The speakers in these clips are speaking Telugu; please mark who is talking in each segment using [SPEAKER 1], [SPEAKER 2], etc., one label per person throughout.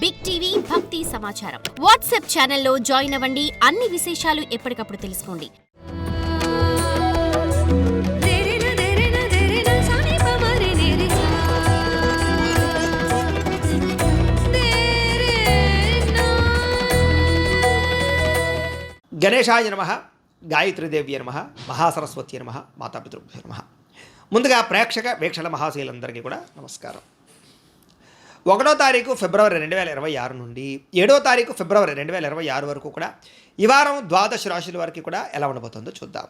[SPEAKER 1] బిగ్ టీవీ భక్తి సమాచారం వాట్సాప్ ఛానల్లో జాయిన్ అవ్వండి. అన్ని విశేషాలు ఎప్పటికప్పుడు తెలుసుకోండి.
[SPEAKER 2] గణేశాయ నమః, గాయత్రీదేవ్య నమః, మహాసరస్వతి నమః, మాతాపితృభ్యో నమః. ముందుగా ప్రేక్షక వీక్షణ మహాశీలందరికీ కూడా నమస్కారం. 1వ తారీఖు ఫిబ్రవరి 2026 నుండి 7వ తారీఖు ఫిబ్రవరి 2026 వరకు కూడా ఈ వారం ద్వాదశ రాశుల వారికి కూడా ఎలా ఉండబోతుందో చూద్దాం.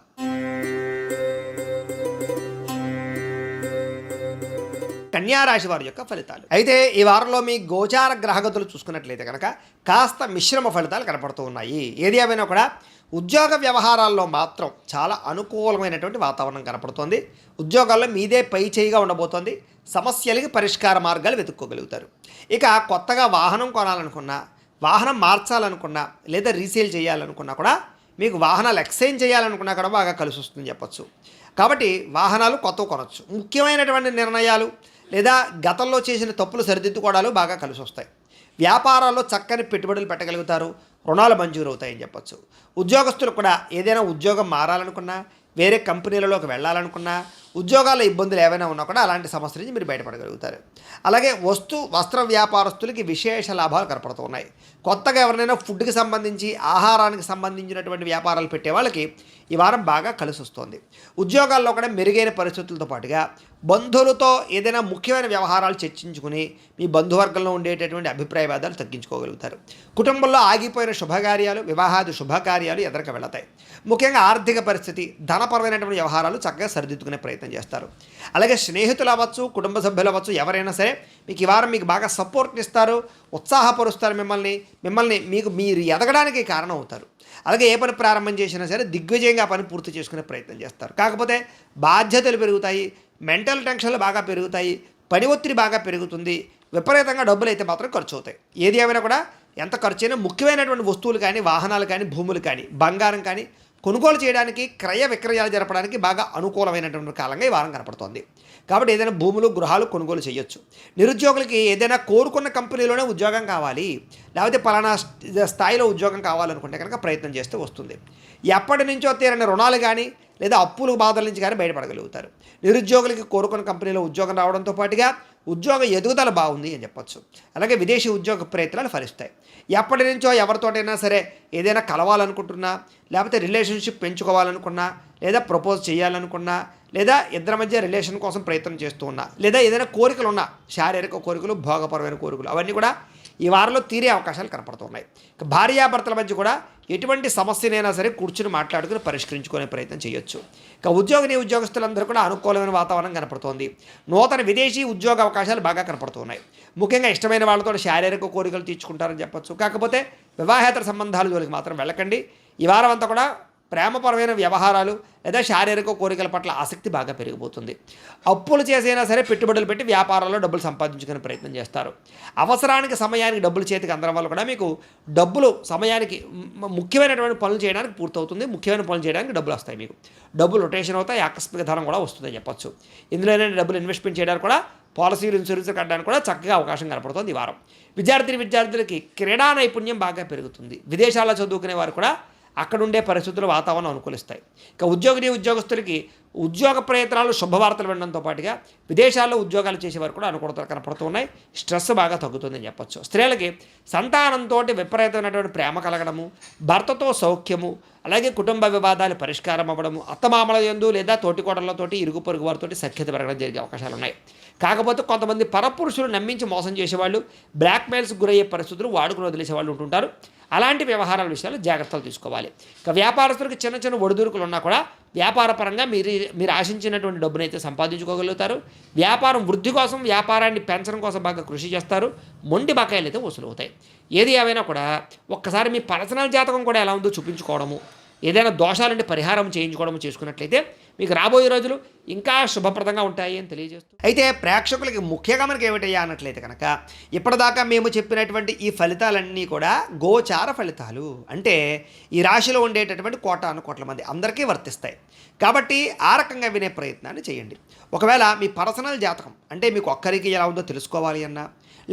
[SPEAKER 2] కన్యారాశి వారి యొక్క ఫలితాలు అయితే ఈ వారంలో మీ గోచార గ్రహగతులు చూసుకున్నట్లయితే కనుక కాస్త మిశ్రమ ఫలితాలు కనపడుతూ ఉన్నాయి. ఏది ఏమైనా కూడా ఉద్యోగ వ్యవహారాల్లో మాత్రం చాలా అనుకూలమైనటువంటి వాతావరణం కనపడుతోంది. ఉద్యోగాల్లో మీదే పై చేయిగా ఉండబోతోంది. సమస్యలకి పరిష్కార మార్గాలు వెతుక్కోగలుగుతారు. ఇక కొత్తగా వాహనం కొనాలనుకున్నా, వాహనం మార్చాలనుకున్నా, లేదా రీసేల్ చేయాలనుకున్నా కూడా, మీకు వాహనాలు ఎక్స్చేంజ్ చేయాలనుకున్నా కూడా బాగా కలిసి వస్తుందని చెప్పచ్చు. కాబట్టి వాహనాలు కొత్తవి కొనవచ్చు. ముఖ్యమైనటువంటి నిర్ణయాలు లేదా గతంలో చేసిన తప్పులు సరిదిద్దుకోవడాలు బాగా కలిసి వస్తాయి. వ్యాపారాల్లో చక్కని పెట్టుబడులు పెట్టగలుగుతారు. రుణాలు మంజూరు అవుతాయని చెప్పచ్చు. ఉద్యోగస్తులు కూడా ఏదైనా ఉద్యోగం మారాలనుకున్నా, వేరే కంపెనీలలోకి వెళ్ళాలనుకున్నా, ఉద్యోగాల ఇబ్బందులు ఏవైనా ఉన్నా కూడా అలాంటి సమస్య నుంచి మీరు బయటపడగలుగుతారు. అలాగే వస్త్ర వ్యాపారస్తులకి విశేష లాభాలు కనపడుతూ ఉన్నాయి. కొత్తగా ఎవరినైనా ఫుడ్కి సంబంధించి, ఆహారానికి సంబంధించినటువంటి వ్యాపారాలు పెట్టే వాళ్ళకి ఈ వారం బాగా కలిసి వస్తుంది. ఉద్యోగాల్లో కూడా మెరుగైన పరిస్థితులతో పాటుగా బంధువులతో ఏదైనా ముఖ్యమైన వ్యవహారాలు చర్చించుకుని మీ బంధువర్గంలో ఉండేటటువంటి అభిప్రాయ భేదాలు తగ్గించుకోగలుగుతారు. కుటుంబంలో ఆగిపోయిన శుభకార్యాలు, వివాహాది శుభకార్యాలు ఎదరికి వెళతాయి. ముఖ్యంగా ఆర్థిక పరిస్థితి, ధనపరమైనటువంటి వ్యవహారాలు చక్కగా సరిదిద్దుకునే ప్రయత్నం చేస్తారు. అలాగే స్నేహితులు అవ్వచ్చు, కుటుంబ సభ్యులు అవ్వచ్చు, ఎవరైనా సరే మీకు ఈ వారం మీకు బాగా సపోర్ట్ని ఇస్తారు, ఉత్సాహపరుస్తారు. మీరు ఎదగడానికి కారణం అవుతారు. అలాగే ఏ పని ప్రారంభం చేసినా సరే దిగ్విజయంగా ఆ పని పూర్తి చేసుకునే ప్రయత్నం చేస్తారు. కాకపోతే బాధ్యతలు పెరుగుతాయి, మెంటల్ టెన్షన్లు బాగా పెరుగుతాయి, పని ఒత్తిడి బాగా పెరుగుతుంది, విపరీతంగా డబ్బులు అయితే మాత్రం ఖర్చు అవుతాయి. ఏది ఏమైనా కూడా ఎంత ఖర్చు అయినా ముఖ్యమైనటువంటి వస్తువులు కానీ, వాహనాలు కానీ, భూములు కానీ, బంగారం కానీ కొనుగోలు చేయడానికి, క్రయ విక్రయాలు జరపడానికి బాగా అనుకూలమైనటువంటి కాలంగా ఈ వారం కనపడుతోంది. కాబట్టి ఏదైనా భూములు, గృహాలు కొనుగోలు చేయొచ్చు. నిరుద్యోగులకి ఏదైనా కోరుకున్న కంపెనీలోనే ఉద్యోగం కావాలి, లేకపోతే పలానా స్థాయిలో ఉద్యోగం కావాలనుకుంటే కనుక ప్రయత్నం చేస్తే వస్తుంది. ఎప్పటి నుంచో తీరని రుణాలు కానీ లేదా అప్పుల బాధల నుంచి కానీ బయటపడగలుగుతారు. నిరుద్యోగులకి కోరుకున్న కంపెనీలో ఉద్యోగం రావడంతో పాటుగా ఉద్యోగ ఎదుగుదల బాగుంది అని చెప్పచ్చు. అలాగే విదేశీ ఉద్యోగ ప్రయత్నాలు ఫలిస్తాయి. ఎప్పటి నుంచో ఎవరితోటైనా సరే ఏదైనా కలవాలనుకుంటున్నా, లేకపోతే రిలేషన్షిప్ పెంచుకోవాలనుకున్నా, లేదా ప్రపోజ్ చేయాలనుకున్నా, లేదా ఇద్దరి మధ్య రిలేషన్ కోసం ప్రయత్నం చేస్తూ ఉన్నా, లేదా ఏదైనా కోరికలు ఉన్నా, శారీరక కోరికలు, భోగపరమైన కోరికలు, అవన్నీ కూడా ఈ వారంలో తీరే అవకాశాలు కనపడుతున్నాయి. భార్యాభర్తల మధ్య కూడా ఎటువంటి సమస్యనైనా సరే కూర్చుని మాట్లాడుకుని పరిష్కరించుకునే ప్రయత్నం చేయొచ్చు. ఇక ఉద్యోగస్తులందరూ కూడా అనుకూలమైన వాతావరణం కనపడుతోంది. నూతన విదేశీ ఉద్యోగ అవకాశాలు బాగా కనపడుతున్నాయి. ముఖ్యంగా ఇష్టమైన వాళ్ళతో శారీరక కోరికలు తీర్చుకుంటారని చెప్పచ్చు. కాకపోతే వివాహేతర సంబంధాల జోలికి మాత్రం వెళ్ళకండి. ఈ వారం అంతా కూడా ప్రేమపరమైన వ్యవహారాలు లేదా శారీరక కోరికల పట్ల ఆసక్తి బాగా పెరిగిపోతుంది. అప్పులు చేసైనా సరే పెట్టుబడులు పెట్టి వ్యాపారాల్లో డబ్బులు సంపాదించుకునే ప్రయత్నం చేస్తారు. అవసరానికి సమయానికి డబ్బులు చేతికి అందడం వల్ల కూడా మీకు డబ్బులు సమయానికి ముఖ్యమైనటువంటి పనులు చేయడానికి పూర్తవుతుంది. ముఖ్యమైన పనులు చేయడానికి డబ్బులు వస్తాయి. మీకు డబ్బులు రొటేషన్ అవుతాయి. ఆకస్మిక ధనం కూడా వస్తుందని చెప్పచ్చు. ఇందులో ఏంటంటే డబ్బులు ఇన్వెస్ట్మెంట్ చేయడానికి కూడా, పాలసీలు, ఇన్సూరెన్స్ కట్టడానికి కూడా చక్కగా అవకాశం కనపడుతుంది ఈ వారం. విద్యార్థులకి క్రీడా నైపుణ్యం బాగా పెరుగుతుంది. విదేశాల్లో చదువుకునే వారు కూడా అక్కడ ఉండే పరిస్థితులు, వాతావరణం అనుకూలిస్తాయి. ఇక ఉద్యోగస్తులకి ఉద్యోగ ప్రయత్నాలు, శుభవార్తలు వినడంతో పాటుగా విదేశాల్లో ఉద్యోగాలు చేసేవారు కూడా అనుకూలతలు కనపడుతూ ఉన్నాయి. స్ట్రెస్ బాగా తగ్గుతుందని చెప్పచ్చు. స్త్రీలకి సంతానంతో విపరీతమైనటువంటి ప్రేమ కలగడము, భర్తతో సౌఖ్యము, అలాగే కుటుంబ వివాదాలు పరిష్కారం అవ్వడము, అత్తమామల యందు లేదా తోటికోడళ్లతోటి, ఇరుగు పొరుగు వారితోటి సఖ్యత పెరగడం జరిగే అవకాశాలు ఉన్నాయి. కాకపోతే కొంతమంది పరపురుషులు నమ్మించి మోసం చేసేవాళ్ళు, బ్లాక్మెయిల్స్కి గురయ్యే పరిస్థితులు వాడుకుని వదిలేసే వాళ్ళు ఉంటుంటారు. అలాంటి వ్యవహారాల విషయాలు జాగ్రత్తలు తీసుకోవాలి. ఇక వ్యాపారస్తులకు చిన్న ఒడిదుడుకులు ఉన్నా కూడా వ్యాపారపరంగా మీరు ఆశించినటువంటి డబ్బునైతే సంపాదించుకోగలుగుతారు. వ్యాపారం వృద్ధి కోసం, వ్యాపారాన్ని పెంచడం కోసం బాగా కృషి చేస్తారు. మొండి బకాయిలు అయితే వసూలు అవుతాయి. ఏది ఏమైనా కూడా ఒక్కసారి మీ పర్సనల్ జాతకం కూడా ఎలా ఉందో చూపించుకోవడము, ఏదైనా దోషాలంటే పరిహారం చేయించుకోవడము చేసుకున్నట్లయితే మీకు రాబోయే రోజులు ఇంకా శుభప్రదంగా ఉంటాయి అని తెలియజేస్తూ, అయితే ప్రేక్షకులకి ముఖ్యంగా మనకి ఏమిటయ్యా అన్నట్లయితే కనుక ఇప్పటిదాకా మేము చెప్పినటువంటి ఈ ఫలితాలన్నీ కూడా గోచార ఫలితాలు. అంటే ఈ రాశిలో ఉండేటటువంటి కోటాను మంది అందరికీ వర్తిస్తాయి. కాబట్టి ఆ రకంగా వినే ప్రయత్నాన్ని చేయండి. ఒకవేళ మీ పర్సనల్ జాతకం అంటే మీకు ఒక్కరికి ఎలా ఉందో తెలుసుకోవాలి అన్నా,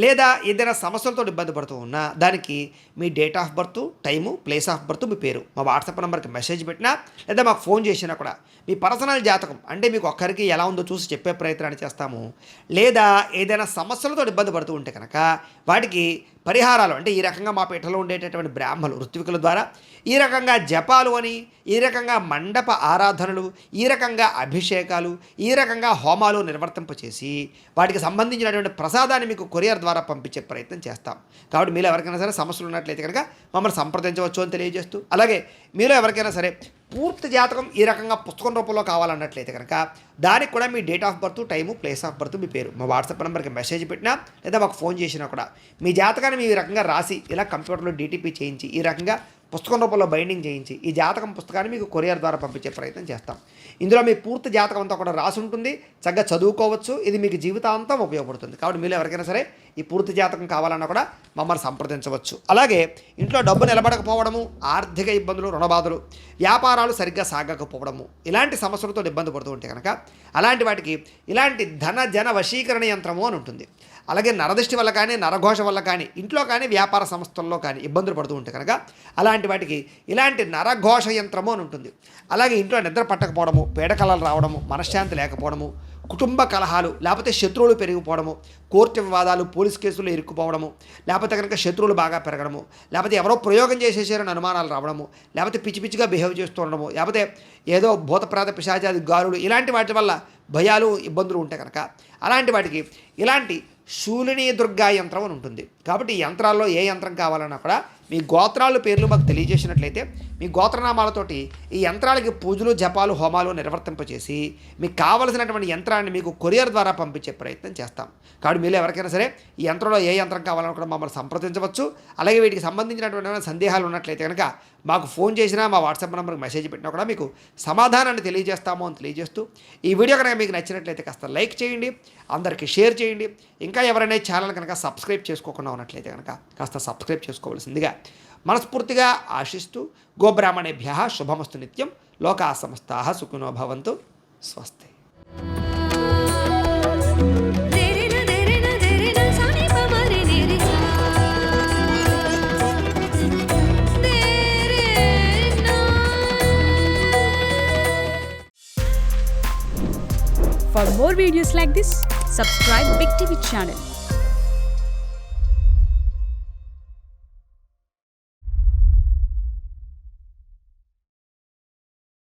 [SPEAKER 2] లేదా ఏదైనా సమస్యలతో ఇబ్బంది పడుతూ ఉన్నా దానికి మీ date of birth, time, place of birth, మీ పేరు మా వాట్సాప్ నెంబర్కి మెసేజ్ పెట్టినా లేదా మాకు ఫోన్ చేసినా కూడా మీ పర్సనల్ జాతకం అంటే మీకు ఒక్కరికి ఎలా ఉందో చూసి చెప్పే ప్రయత్నాన్ని చేస్తాము. లేదా ఏదైనా సమస్యలతో ఇబ్బంది పడుతూ ఉంటే కనుక వాటికి పరిహారాలు అంటే ఈ రకంగా మా పీఠలో ఉండేటటువంటి బ్రాహ్మణులు ఋత్వికుల ద్వారా ఈ రకంగా జపాలు అని, ఈ రకంగా మండప ఆరాధనలు, ఈ రకంగా అభిషేకాలు, ఈ రకంగా హోమాలు నిర్వర్తింపచేసి వాటికి సంబంధించినటువంటి ప్రసాదాన్ని మీకు కొరియర్ ద్వారా పంపించే ప్రయత్నం చేస్తాం. కాబట్టి మీలో ఎవరికైనా సరే సమస్యలు ఉన్నట్లయితే కనుక మమ్మల్ని సంప్రదించవచ్చు అని తెలియజేస్తూ, అలాగే మీలో ఎవరికైనా సరే పూర్తి జాతకం ఈ రకంగా పుస్తకం రూపంలో కావాలన్నట్లయితే కనుక దానికి కూడా మీ date of birth, time, place of birth, మీ పేరు మా వాట్సాప్ నెంబర్కి మెసేజ్ పెట్టినా లేదా మాకు ఫోన్ చేసినా కూడా మీ జాతకాన్ని మీ రకంగా రాసి ఇలా కంప్యూటర్లో DTP చేయించి ఈ రకంగా పుస్తకం రూపంలో బైండింగ్ చేయించి ఈ జాతకం పుస్తకాన్ని మీకు కొరియర్ ద్వారా పంపించే ప్రయత్నం చేస్తాం. ఇందులో మీ పూర్తి జాతకం అంతా కూడా రాసి ఉంటుంది, చక్కగా చదువుకోవచ్చు. ఇది మీకు జీవితాంతం ఉపయోగపడుతుంది. కాబట్టి మీరు ఎవరికైనా సరే ఈ పూర్తి జాతకం కావాలన్నా కూడా మమ్మల్ని సంప్రదించవచ్చు. అలాగే ఇంట్లో డబ్బు నిలబడకపోవడము, ఆర్థిక ఇబ్బందులు, రుణబాధలు, వ్యాపారాలు సరిగ్గా సాగకపోవడము, ఇలాంటి సమస్యలతో ఇబ్బంది పడుతూ ఉంటే కనుక అలాంటి వాటికి ఇలాంటి ధన జన వశీకరణ యంత్రము అని ఉంటుంది. అలాగే నరదృష్టి వల్ల కానీ, నరఘోష వల్ల కానీ, ఇంట్లో కానీ, వ్యాపార సంస్థల్లో కానీ ఇబ్బందులు పడుతూ ఉంటే కనుక అలాంటి వాటికి ఇలాంటి నరఘోష యంత్రము అని ఉంటుంది. అలాగే ఇంట్లో నిద్ర పట్టకపోవడము, పీడకలలు రావడము, మనశ్శాంతి లేకపోవడము, కుటుంబ కలహాలు, లేకపోతే శత్రువులు పెరిగిపోవడము, కోర్టు వివాదాలు, పోలీస్ కేసులు ఇరుక్కుపోవడము, లేకపోతే కనుక శత్రువులు బాగా పెరగడము, లేకపోతే ఎవరో ప్రయోగం చేసేసారని అనుమానాలు రావడము, లేకపోతే పిచ్చి పిచ్చిగా బిహేవ్ చేస్తూ ఉండడము, లేకపోతే ఏదో భూతప్రాత పిశాచాది గారులు, ఇలాంటి వాటి వల్ల భయాలు, ఇబ్బందులు ఉంటాయి కనుక అలాంటి వాటికి ఇలాంటి శూలిని దుర్గా యంత్రం అని ఉంటుంది. కాబట్టి ఈ యంత్రాల్లో ఏ యంత్రం కావాలన్నా కూడా మీ గోత్రాల పేర్లు మాకు తెలియజేసినట్లయితే మీ గోత్రనామాలతోటి ఈ యంత్రాలకి పూజలు, జపాలు, హోమాలు నిర్వర్తింపచేసి మీకు కావలసినటువంటి యంత్రాన్ని మీకు కొరియర్ ద్వారా పంపించే ప్రయత్నం చేస్తాం. కాబట్టి మీరు ఎవరికైనా సరే ఈ యంత్రంలో ఏ యంత్రం కావాలన్నా కూడా మమ్మల్ని సంప్రదించవచ్చు. అలాగే వీటికి సంబంధించినటువంటి సందేహాలు ఉన్నట్లయితే కనుక మాకు ఫోన్ చేసినా మా వాట్సాప్ నెంబర్కి మెసేజ్ పెట్టినా కూడా మీకు సమాధానాన్ని తెలియజేస్తాము అని తెలియజేస్తూ ఈ వీడియో కనుక మీకు నచ్చినట్లయితే కాస్త లైక్ చేయండి, అందరికీ షేర్ చేయండి. ఇంకా ఎవరైనా ఛానల్ కనుక సబ్స్క్రైబ్ చేసుకోకుండా ఉన్నట్లయితే కనుక కాస్త సబ్స్క్రైబ్ చేసుకోవాల్సిందిగా మనస్ఫూర్తిగా ఆశిస్తూ గోబ్రాహ్మణేభ్యః శుభమస్తు నిత్యం. లోకా సమస్తాః సుఖినో భవంతు. స్వస్తి.
[SPEAKER 3] For more videos like this, subscribe Big TV channel.